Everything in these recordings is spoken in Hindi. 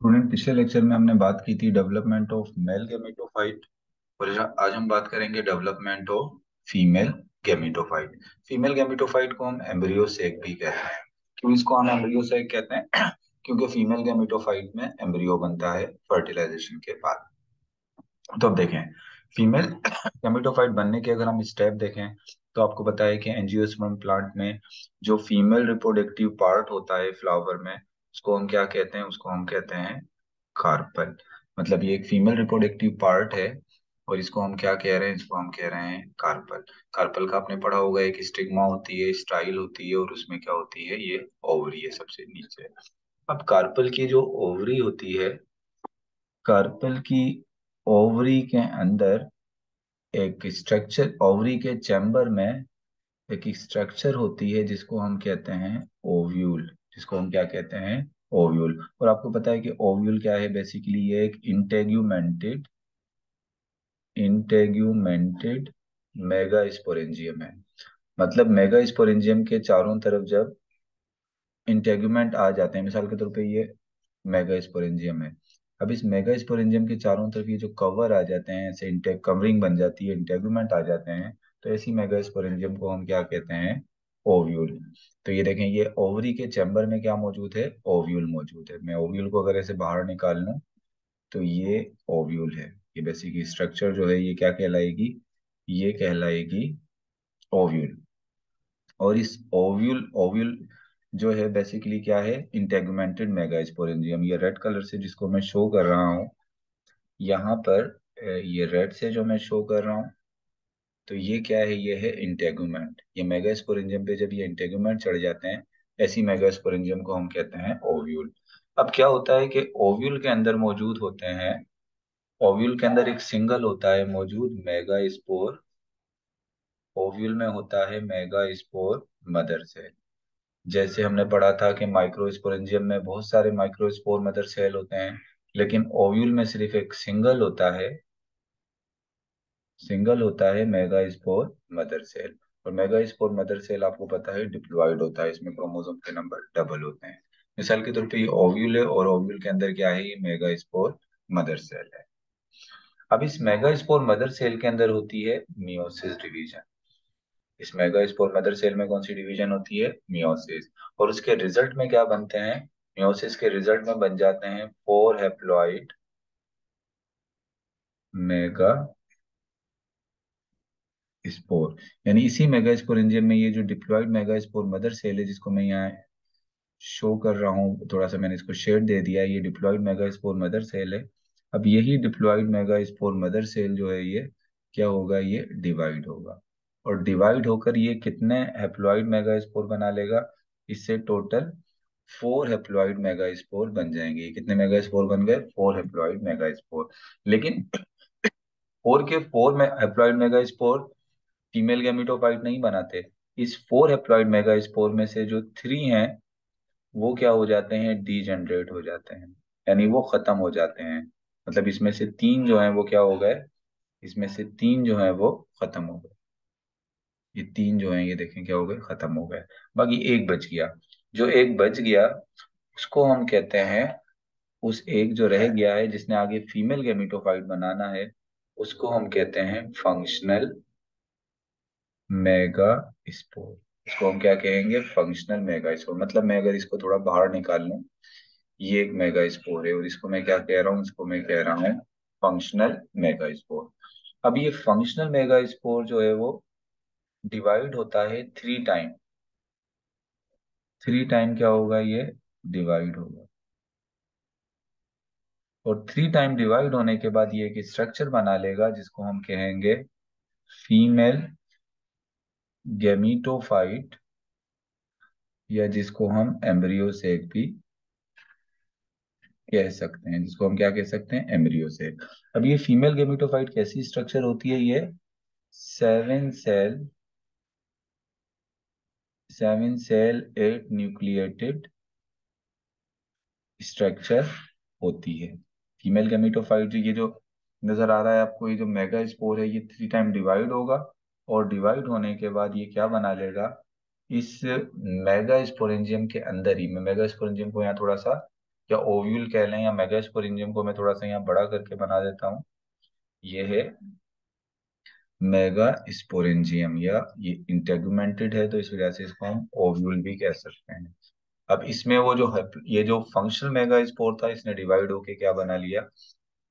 स्टूडेंट, पिछले लेक्चर में हमने बात की थी डेवलपमेंट ऑफ मेल गेमेटोफाइट। और आज हम बात करेंगे development of female gametophyte. Female gametophyte को हम एम्ब्रियो सेक भी कहते हैं। क्यों इसको हम एम्ब्रियो सेक कहते हैं? क्योंकि फीमेल गेमेटोफाइट में एम्ब्रियो बनता है फर्टिलाइजेशन के बाद। तो अब देखें, फीमेल गेमेटोफाइट बनने के अगर हम स्टेप देखें तो आपको पता है कि एंजियोस्पर्म प्लांट में जो फीमेल रिप्रोडक्टिव पार्ट होता है फ्लावर में, उसको हम क्या कहते हैं? उसको हम कहते हैं कार्पल। मतलब ये एक फीमेल रिप्रोडक्टिव पार्ट है और इसको हम क्या कह रहे हैं? इसको हम कह रहे हैं कार्पल। कार्पल का आपने पढ़ा होगा, एक स्टिग्मा होती है, स्टाइल होती है और उसमें क्या होती है? ये ओवरी है सबसे नीचे। अब कार्पल की जो ओवरी होती है, कार्पल की ओवरी के अंदर एक स्ट्रक्चर, ओवरी के चैम्बर में एक स्ट्रक्चर होती है जिसको हम कहते हैं ओव्यूल। जिसको हम क्या कहते हैं? ओव्यूल। और आपको पता है कि ओव्यूल क्या है? बेसिकली ये एक इंटेग्यूमेंटेड इंटेग्यूमेंटेड मेगास्पोरेंजियम है। मतलब मेगास्पोरेंजियम के चारों तरफ जब इंटेग्यूमेंट आ जाते हैं, मिसाल के तौर पे ये मेगास्पोरेंजियम है। अब इस मेगास्पोरेंजियम के चारों तरफ ये जो कवर आ जाते हैं, ऐसे इंटेग कवरिंग बन जाती है, इंटेगुमेंट आ जाते हैं, तो ऐसी मेगास्पोरेंजियम को हम क्या कहते हैं? ओव्यूल। तो ये देखें, ये ओवरी के चैम्बर में क्या मौजूद है? ओव्यूल मौजूद है। मैं ओव्यूल को अगर ऐसे बाहर निकाल लूं तो ये ओव्यूल है। ये बेसिक स्ट्रक्चर जो है ये क्या कहलाएगी? ये कहलाएगी ओव्यूल। और इस ओव्यूल ओव्यूल जो है बेसिकली क्या है? इंटेगुमेंटेड मेगास्पोरेंजियम। ये रेड कलर से जिसको मैं शो कर रहा हूँ यहाँ पर, ये रेड से जो मैं शो कर रहा हूँ, तो ये क्या है? ये है इंटेगुमेंट। ये मेगास्पोरेंजियम पे जब ये इंटेगुमेंट चढ़ जाते हैं, ऐसी मेगास्पोरेंजियम को हम कहते हैं ओव्यूल। अब क्या होता है कि ओव्यूल के अंदर मौजूद होते हैं, ओव्यूल के अंदर एक सिंगल होता है मौजूद मेगास्पोर। ओव्यूल में होता है मेगास्पोर मदर सेल। जैसे हमने पढ़ा था कि माइक्रोस्पोरेंजियम में बहुत सारे माइक्रोस्पोर मदर सेल होते हैं, लेकिन ओव्यूल में सिर्फ एक सिंगल होता है मेगास्पोर मदर सेल। और मेगास्पोर मदर सेल आपको पता है डिप्लॉयड होता है, इसमें क्रोमोसोम के नंबर डबल होते हैं। मिसाल के तौर पे ये ओव्यूल है और ओव्यूल के अंदर क्या है? ये मेगास्पोर मदर सेल है। अब इस मेगास्पोर मदर सेल के अंदर होती है मियोसिस डिवीजन। इस मेगास्पोर मदर सेल में कौन सी डिवीजन होती है? मियोसिस। और उसके रिजल्ट में क्या बनते हैं? मियोसिस के रिजल्ट में बन जाते हैं फोर हैप्लॉइड मेगा स्पोर। यानी इसी मेगास्पोरेंजियम में ये जो डिप्लॉयड मेगास्पोर मदर सेल है, जिसको मैं यहाँ शो कर रहा हूँ, थोड़ा सा मैंने इसको शेड दे दिया है, ये डिप्लॉयड मेगास्पोर मदर सेल है। अब यही डिप्लॉयड मेगास्पोर मदर सेल जो है ये क्या होगा? ये डिवाइड होगा। और डिवाइड होकर ये कितने हैप्लॉइड मेगास्पोर बना लेगा? इससे टोटल फोर हैप्लॉइड मेगास्पोर बन जाएंगे। ये कितने मेगास्पोर बन गए? Four haploid megaspore. लेकिन फोर के फोर में हैप्लॉइड मेगास्पोर फीमेल गैमेटोफाइट नहीं बनाते। इस फोर हैप्लॉइड मेगास्पोर में से जो थ्री हैं वो क्या हो जाते हैं? डीजेनरेट हो जाते हैं, यानी वो खत्म हो जाते हैं। मतलब इसमें से तीन जो हैं वो क्या हो गए? इसमें से तीन जो हैं वो खत्म हो गए। ये तीन जो हैं ये देखें क्या हो गए? खत्म हो गए। बाकी एक बच गया। जो एक बच गया उसको हम कहते हैं, उस एक जो रह गया है जिसने आगे फीमेल गैमेटोफाइट बनाना है, उसको हम कहते हैं फंक्शनल मेगा स्पोर। इसको हम क्या कहेंगे? Functional mega spore. मतलब मैं अगर इसको थोड़ा बाहर निकाल लूं, ये एक मेगा स्पोर है और इसको मैं क्या कह रहा हूँ? इसको मैं कह रहा हूँ फंक्शनल मेगा स्पोर। अब ये फंक्शनल मेगा स्पोर जो है वो डिवाइड होता है थ्री टाइम। थ्री टाइम क्या होगा? ये डिवाइड होगा। और थ्री टाइम डिवाइड होने के बाद ये एक स्ट्रक्चर बना लेगा जिसको हम कहेंगे फीमेल गैमीटोफाइट, या जिसको हम एम्ब्रियो सेक भी कह सकते हैं। जिसको हम क्या कह सकते हैं? Embryo sac. अब ये फीमेल गैमीटोफाइट कैसी स्ट्रक्चर होती है? ये seven cell seven cell eight nucleated structure होती है। फीमेल गैमेटोफाइट ये जो नजर आ रहा है आपको, ये जो मेगा स्पोर है, ये थ्री टाइम डिवाइड होगा। और डिवाइड होने के बाद ये क्या बना लेगा? इस मेगा स्पोरेंजियम के अंदर ही, मैं मेगा स्पोरेंजियम को यहाँ थोड़ा सा या ओव्यूल कह लें, या मेगास्पोरेंजियम को मैं थोड़ा सा यहाँ बड़ा करके बना देता हूँ। ये है मेगा स्पोरेंजियम, या ये इंटेगुमेंटेड है तो इस वजह से इसको हम ओव्यूल भी कह सकते हैं। अब इसमें वो जो ये जो फंक्शनल मेगा स्पोर था, इसने डिवाइड होके क्या बना लिया,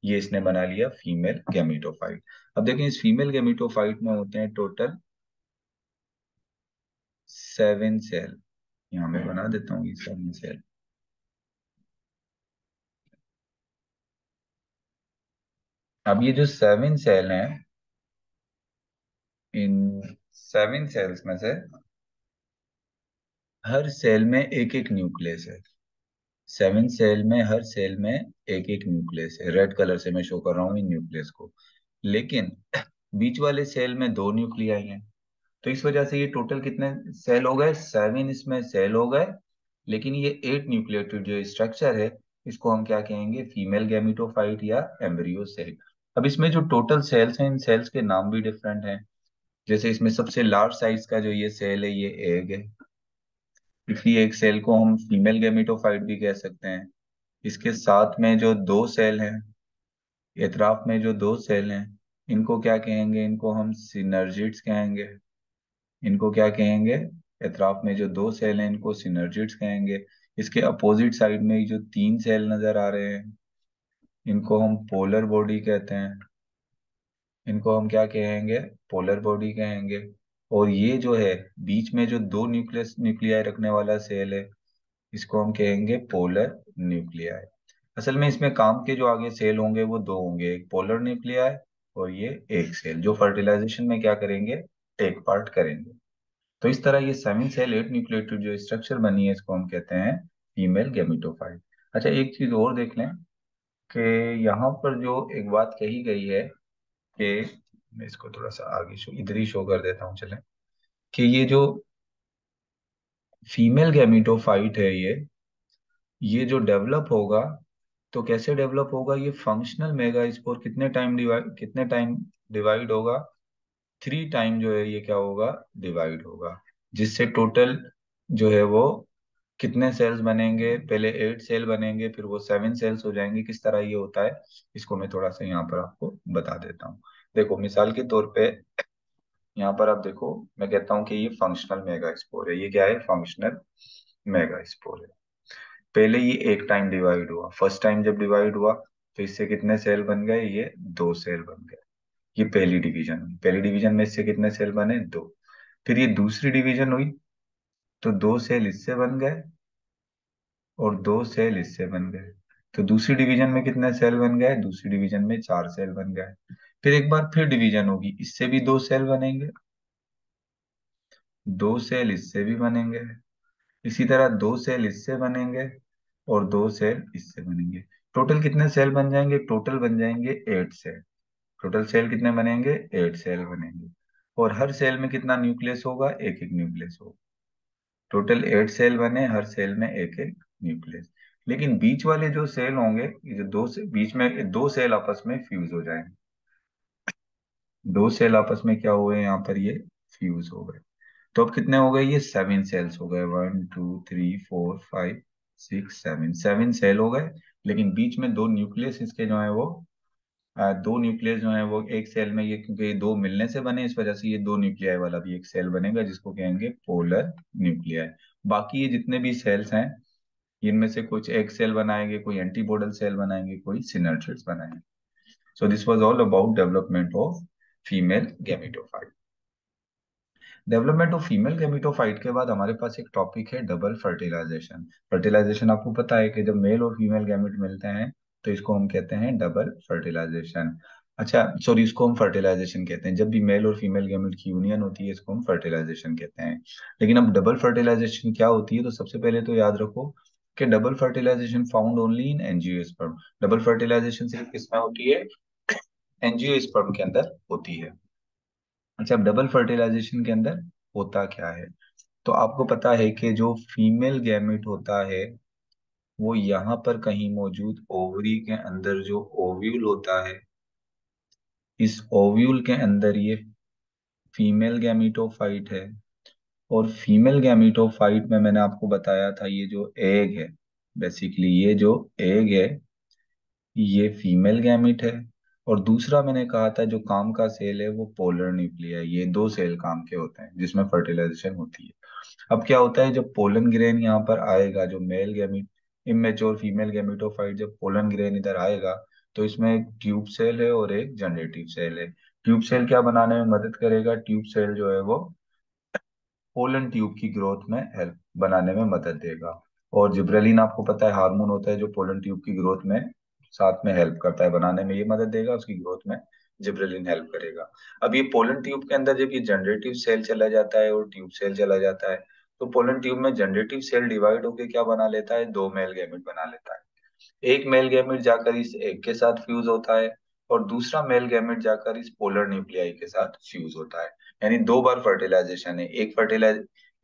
ये इसने बना लिया फीमेल गैमेटोफाइट। अब देखें इस फीमेल गैमेटोफाइट में होते हैं टोटल 7 सेल। यहाँ मैं बना देता हूँ ये 7 सेल। अब ये जो 7 सेल हैं, इन 7 सेल्स में से हर सेल में एक एक न्यूक्लियस है। 7 सेल में हर सेल में एक एक न्यूक्लियस है, रेड कलर से मैं शो कर रहा हूँ इन न्यूक्लियस को। लेकिन बीच वाले सेल में दो न्यूक्लियाई हैं। तो इस वजह से ये टोटल कितने सेल हो गए, 7 इसमें सेल हो गए। लेकिन ये 8 न्यूक्लियोटाइड जो स्ट्रक्चर है, इसको हम क्या कहेंगे, फीमेल गैमेटोफाइट या एम्ब्रियो सेल। अब इसमें जो टोटल सेल्स हैं, इन सेल्स के नाम भी डिफरेंट हैं। जैसे इसमें सबसे लार्ज साइज का जो ये सेल है, ये एग है। इसी एक सेल को हम फीमेल गैमेटोफाइट भी कह सकते हैं। इसके साथ में जो दो सेल हैं, एतराफ में जो दो सेल हैं, इनको क्या कहेंगे, इनको हम सिनर्जिड्स कहेंगे। इनको क्या कहेंगे, एतराफ में जो दो सेल हैं इनको सिनर्जिड्स कहेंगे। इसके अपोजिट साइड में जो 3 सेल नजर आ रहे हैं, इनको हम पोलर बॉडी कहते हैं। इनको हम क्या कहेंगे, पोलर बॉडी कहेंगे। और ये जो है बीच में जो दो न्यूक्लियाई रखने वाला सेल है, इसको हम कहेंगे पोलर न्यूक्लियाई। असल में इसमें काम के जो आगे सेल होंगे वो दो होंगे, एक पोलर न्यूक्लियाई और ये एक सेल जो फर्टिलाइजेशन में क्या करेंगे, टेक पार्ट करेंगे। तो इस तरह ये 7 सेल 8 न्यूक्लियोटाइड जो स्ट्रक्चर बनी है, इसको हम कहते हैं फीमेल गैमेटोफाइट। अच्छा एक चीज और देख लें कि यहाँ पर जो एक बात कही गई है कि, मैं इसको थोड़ा सा आगे शो इधर ही शो कर देता हूँ चलें, कि ये जो फीमेल गैमेटोफाइट है, ये जो डेवलप होगा, तो कैसे डेवलप होगा, ये फंक्शनल मेगास्पोर कितने टाइम डिवाइड होगा, 3 टाइम जो है ये क्या होगा, डिवाइड होगा। जिससे टोटल जो है वो कितने सेल्स बनेंगे, पहले 8 सेल बनेंगे, फिर वो 7 सेल्स हो जाएंगे। किस तरह ये होता है, इसको मैं थोड़ा सा यहाँ पर आपको बता देता हूँ। देखो मिसाल के तौर पे यहाँ पर आप देखो, मैं कहता हूँ कि ये फंक्शनल मेगास्पोर है। ये क्या है, फंक्शनल मेगास्पोर है। पहले ये एक टाइम डिवाइड हुआ, फर्स्ट टाइम जब डिवाइड हुआ तो इससे कितने सेल बन गए, ये 2 सेल बन गए। ये पहली डिवीजन हुई, पहली डिवीजन में इससे कितने सेल बने, दो। फिर ये दूसरी डिवीजन हुई, तो 2 सेल इससे बन गए और 2 सेल इससे बन गए। तो दूसरी डिवीजन में कितने सेल बन गए, दूसरी डिवीजन में 4 सेल बन गए। फिर एक बार फिर डिवीजन होगी, इससे भी 2 सेल बनेंगे, 2 सेल इससे भी बनेंगे। इसी तरह 2 सेल इससे बनेंगे और 2 सेल इससे बनेंगे। टोटल कितने सेल बन जाएंगे, टोटल बन जाएंगे 8 सेल। टोटल सेल कितने बनेंगे, 8 सेल बनेंगे। और हर सेल में कितना न्यूक्लियस होगा, एक एक न्यूक्लियस होगा। टोटल 8 सेल बने, हर सेल में एक एक न्यूक्लियस। लेकिन बीच वाले जो सेल होंगे, ये जो बीच में 2 सेल आपस में फ्यूज हो जाएंगे। 2 सेल आपस में क्या हुए, यहाँ पर ये फ्यूज हो गए। तो अब कितने हो गए, ये 7 सेल्स हो गए, 1 2 3 4 5 6 7, 7 सेल हो गए। लेकिन बीच में दो न्यूक्लियस इसके जो है वो, दो न्यूक्लियस जो है वो एक सेल में, ये क्योंकि ये दो मिलने से बने, इस वजह से ये दो न्यूक्लियाई वाला भी एक सेल बनेगा, जिसको कहेंगे पोलर न्यूक्लियाई। बाकी ये जितने भी सेल्स हैं, इनमें से कुछ एक सेल बनाएंगे, कोई एंटीबोडल सेल बनाएंगे, कोई सिनर्जिड्स बनाएंगे। So this was all about development of female gametophyte. Development of female gametophyte के बाद हमारे पास एक टॉपिक है डबल फर्टिलाइजेशन। फर्टिलाइजेशन आपको पता है कि जब मेल और फीमेल गैमेट मिलते हैं तो इसको हम कहते हैं डबल फर्टिलाइजेशन। अच्छा सॉरी, इसको हम फर्टिलाइजेशन कहते हैं। जब भी मेल और फीमेल गैमेट की यूनियन होती है, इसको हम फर्टिलाइजेशन कहते हैं। लेकिन अब डबल फर्टिलाइजेशन क्या होती है, तो सबसे पहले तो याद रखो कि double fertilisation found only in angiosperm. Double fertilisation सिर्फ किसमें होती है, एंजियोस्पर्म के अंदर होती है। अच्छा अब डबल फर्टिलाइजेशन के अंदर होता क्या है, तो आपको पता है कि जो फीमेल गैमेट होता है, वो यहाँ पर कहीं मौजूद ओवरी के अंदर जो ओव्यूल होता है, इस ओव्यूल के अंदर ये फीमेल गैमेटोफाइट है। और फीमेल गैमेटोफाइट में मैंने आपको बताया था, ये जो एग है, बेसिकली ये जो एग है ये फीमेल गैमिट है, और दूसरा मैंने कहा था जो काम का सेल है वो पोलर न्यूक्लिया है। ये दो सेल काम के होते हैं जिसमें फर्टिलाइजेशन होती है। अब क्या होता है जब पोलन ग्रेन यहाँ पर आएगा, जो male gamete immature female gametophyte जब पोलन ग्रेन इधर आएगा, तो इसमें एक ट्यूब सेल है और एक जनरेटिव सेल है। ट्यूब सेल क्या बनाने में मदद करेगा? ट्यूब सेल जो है वो पोलन ट्यूब की ग्रोथ में हेल्प बनाने में मदद देगा। और जिब्रेलिन आपको पता है हार्मोन होता है जो पोलन ट्यूब की ग्रोथ में साथ में हेल्प करता है, बनाने में ये मदद देगा, उसकी ग्रोथ में जिब्रेलिन हेल्प करेगा। अब ये पोलन ट्यूब के अंदर जब ये जनरेटिव सेल चला जाता है और ट्यूब सेल चला जाता है, तो पोलन ट्यूब में जनरेटिव सेल डिवाइड होकर क्या बना लेता है? दो मेल गैमेट बना लेता है। एक मेल गैमेट जाकर इस एग के साथ फ्यूज होता है, और दूसरा मेल गैमेट जाकर इस पोलर न्यूक्लियाई के साथ फ्यूज होता है। यानी दो बार फर्टिलाइजेशन है।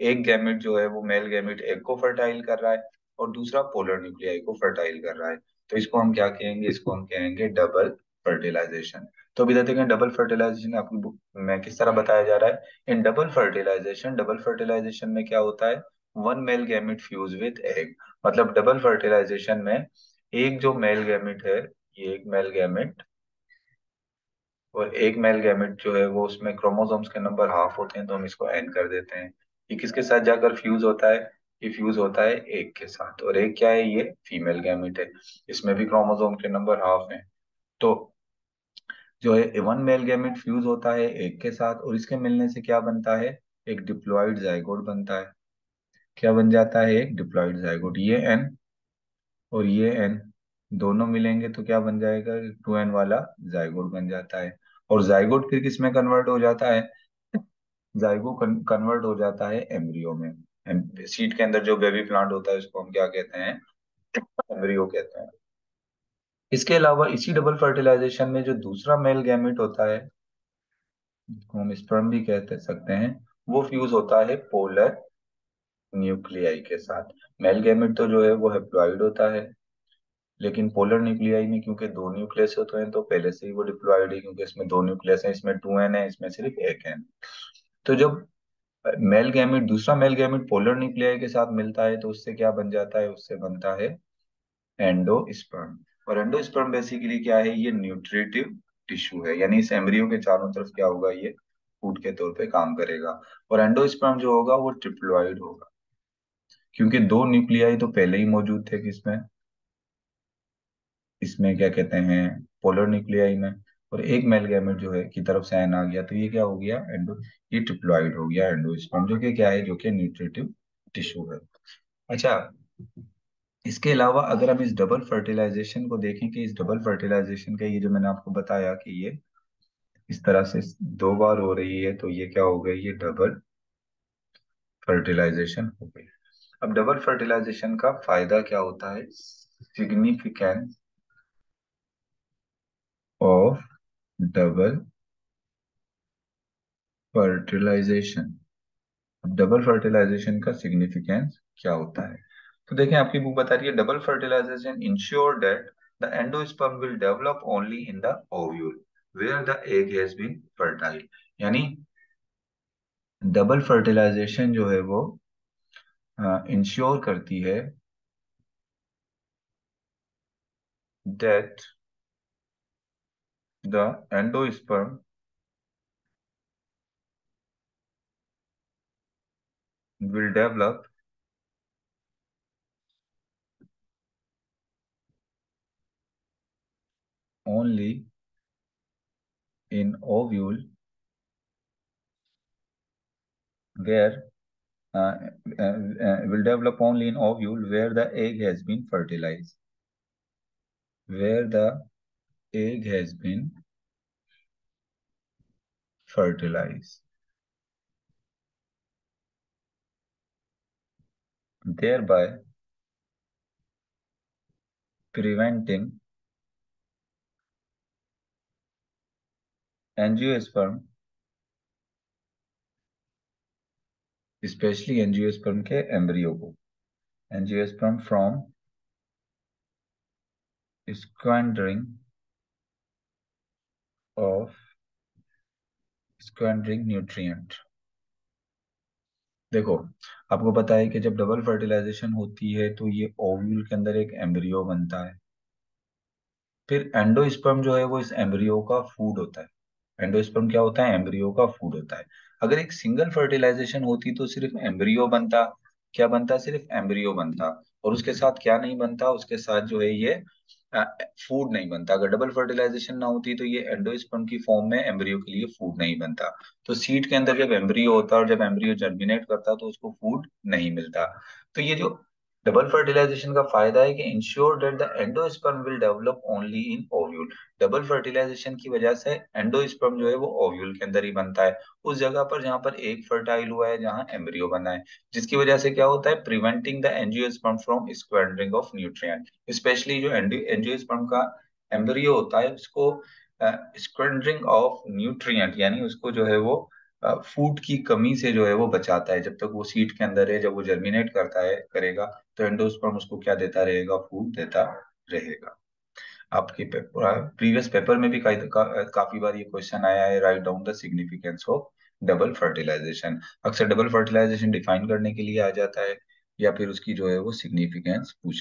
एक गैमेट जो है वो मेल गैमेट एग को फर्टाइल कर रहा है, और दूसरा पोलर न्यूक्लियाई को फर्टाइल कर रहा है। तो इसको हम क्या कहेंगे? इसको हम कहेंगे डबल फर्टिलाइजेशन। तो अभी देखते हैं डबल फर्टिलाइजेशन आपकी बुक में किस तरह बताया जा रहा है। इन डबल फर्टिलाइजेशन में क्या होता है? One male gamete fuse with egg. मतलब डबल फर्टिलाइजेशन में एक जो मेल गैमेट है, ये एक मेल गैमेट और एक मेल गैमेट जो है वो उसमें क्रोमोसोम्स के नंबर हाफ होते हैं, तो हम इसको एन कर देते हैं। ये किसके साथ जाकर फ्यूज होता है? ये फ्यूज होता है एक के साथ, और एक क्या है? ये फीमेल गैमेट है, इसमें भी क्रोमोसोम के नंबर हाफ हैं। तो जो है वन मेल गैमेट फ्यूज होता है एक के साथ, और इसके मिलने से क्या बनता है? एक डिप्लॉइड जाइगोट बनता है। क्या बन जाता है? एक डिप्लॉइड जाइगोट। ये एन और ये एन दोनों मिलेंगे तो क्या बन जाएगा? टू एन वाला जाइगोट बन जाता है। और जाइगोट फिर किस में कन्वर्ट हो जाता है? जाइगो कन्वर्ट हो जाता है एम्ब्रियो में। सीड के अंदर जो बेबी प्लांट होता है उसको हम क्या कहते हैं? एम्ब्रियो कहते हैं। इसके अलावा इसी डबल फर्टिलाइजेशन में जो दूसरा मेल गैमेट होता है, जिसको हम स्पर्म भी कहते सकते हैं, वो फ्यूज होता है पोलर न्यूक्लियाई के साथ। मेल गैमेट तो जो है वो हैप्लॉइड होता है, लेकिन पोलर न्यूक्लियाई में क्योंकि दो न्यूक्लियस होते हैं तो पहले से ही वो डिप्लॉयड है, क्योंकि इसमें दो न्यूक्लियस है, इसमें टू एन है, इसमें सिर्फ एक एन। तो जब मेल गैमेट दूसरा मेल गैमेट पोलर न्यूक्लियाई के साथ मिलता है तो उससे क्या बन जाता है? उससे बनता है एंडोस्पर्म। और एंडोस्पर्म बेसिकली क्या है? ये न्यूट्रिटिव टिश्यू है, यानी इस एम्ब्रियो के चारों तरफ क्या होगा? ये फूड के तौर पे काम करेगा। और एंडोस्पर्म जो होगा वो ट्रिप्लॉइड होगा, क्योंकि दो न्यूक्लियाई तो पहले ही मौजूद थे किसमें? इसमें क्या कहते हैं, पोलर न्यूक्लियाई में। और एक मेल गैमेट जो है की तरफ से एन आ गया, तो ये क्या हो गया? एंडो ये ट्रिप्लॉइड हो गया एंडोस्पर्म, जो कि क्या है? जो कि न्यूट्रिटिव टिश्यू है। अच्छा, इसके अलावा अगर हम इस डबल फर्टिलाइजेशन को देखें कि इस डबल फर्टिलाइजेशन का ये जो मैंने आपको बताया कि ये इस तरह से दो बार हो रही है, तो ये क्या हो गई? ये डबल फर्टिलाइजेशन हो गई। अब डबल फर्टिलाइजेशन का फायदा क्या होता है? Significance of double fertilisation. Double fertilisation का सिग्निफिकेंस क्या होता है? तो देखें आपकी बुक बता रही है double fertilisation ensure that the endosperm will develop only in the ovule where the egg has been fertile. यानी डबल फर्टिलाइजेशन जो है वो इंश्योर करती है that the endosperm will develop only in ovule where will develop only in ovule where the egg has been fertilized, where the egg has been fertilized, thereby preventing angiosperm, especially angiosperm के embryo को, angiosperm from squandering of squandering nutrient, देखो, आपको पता है कि जब डबल फर्टिलाइजेशन होती है तो ये ओव्यूल के अंदर एक एम्ब्रियो बनता है। फिर एंडोस्पर्म जो है वो इस एम्ब्रियो का फूड होता है। एंडोस्पर्म क्या होता है? एम्ब्रियो का फूड होता है। अगर एक सिंगल फर्टिलाइजेशन होती तो सिर्फ एम्ब्रियो बनता। क्या बनता? सिर्फ एम्ब्रियो बनता। और उसके साथ क्या नहीं बनता? उसके साथ जो है ये फूड नहीं बनता। अगर डबल फर्टिलाइजेशन ना होती तो ये एंडोस्पर्म की फॉर्म में एम्ब्रियो के लिए फूड नहीं बनता। तो सीड के अंदर जब एम्ब्रियो होता है और जब एम्ब्रियो जर्मिनेट करता तो उसको फूड नहीं मिलता। तो ये जो डबल फर्टिलाइजेशन का फायदा है कि ensure that the endosperm will develop only in ovule. Double fertilisation की वजह से एंडोस्पर्म जो है वो ओव्यूल के अंदर ही बनता है, उस जगह पर जहां पर एक फर्टाइल हुआ है, जहां एम्ब्रियो बना है। जिसकी वजह से क्या होता है? Preventing the angiosperm from squandering of nutrient. Specially जो एंजियोस्पर्म का एम्ब्रियो होता है उसको स्क्वैंडरिंग ऑफ न्यूट्रिएंट, यानी उसको जो है वो फूड की कमी से जो है वो बचाता है। जब तक वो सीड के अंदर है, जब वो जर्मिनेट करता है करेगा, तो एंडोस्पर्म उसको क्या देता रहेगा? फूड देता रहेगा। आपके पेपर, प्रीवियस पेपर में भी काफी बार ये क्वेश्चन आया है, write down the significance of double fertilisation. अक्सर डबल फर्टिलाइजेशन डिफाइन करने के लिए आ जाता है, या फिर उसकी जो है वो सिग्निफिकेंस पूछ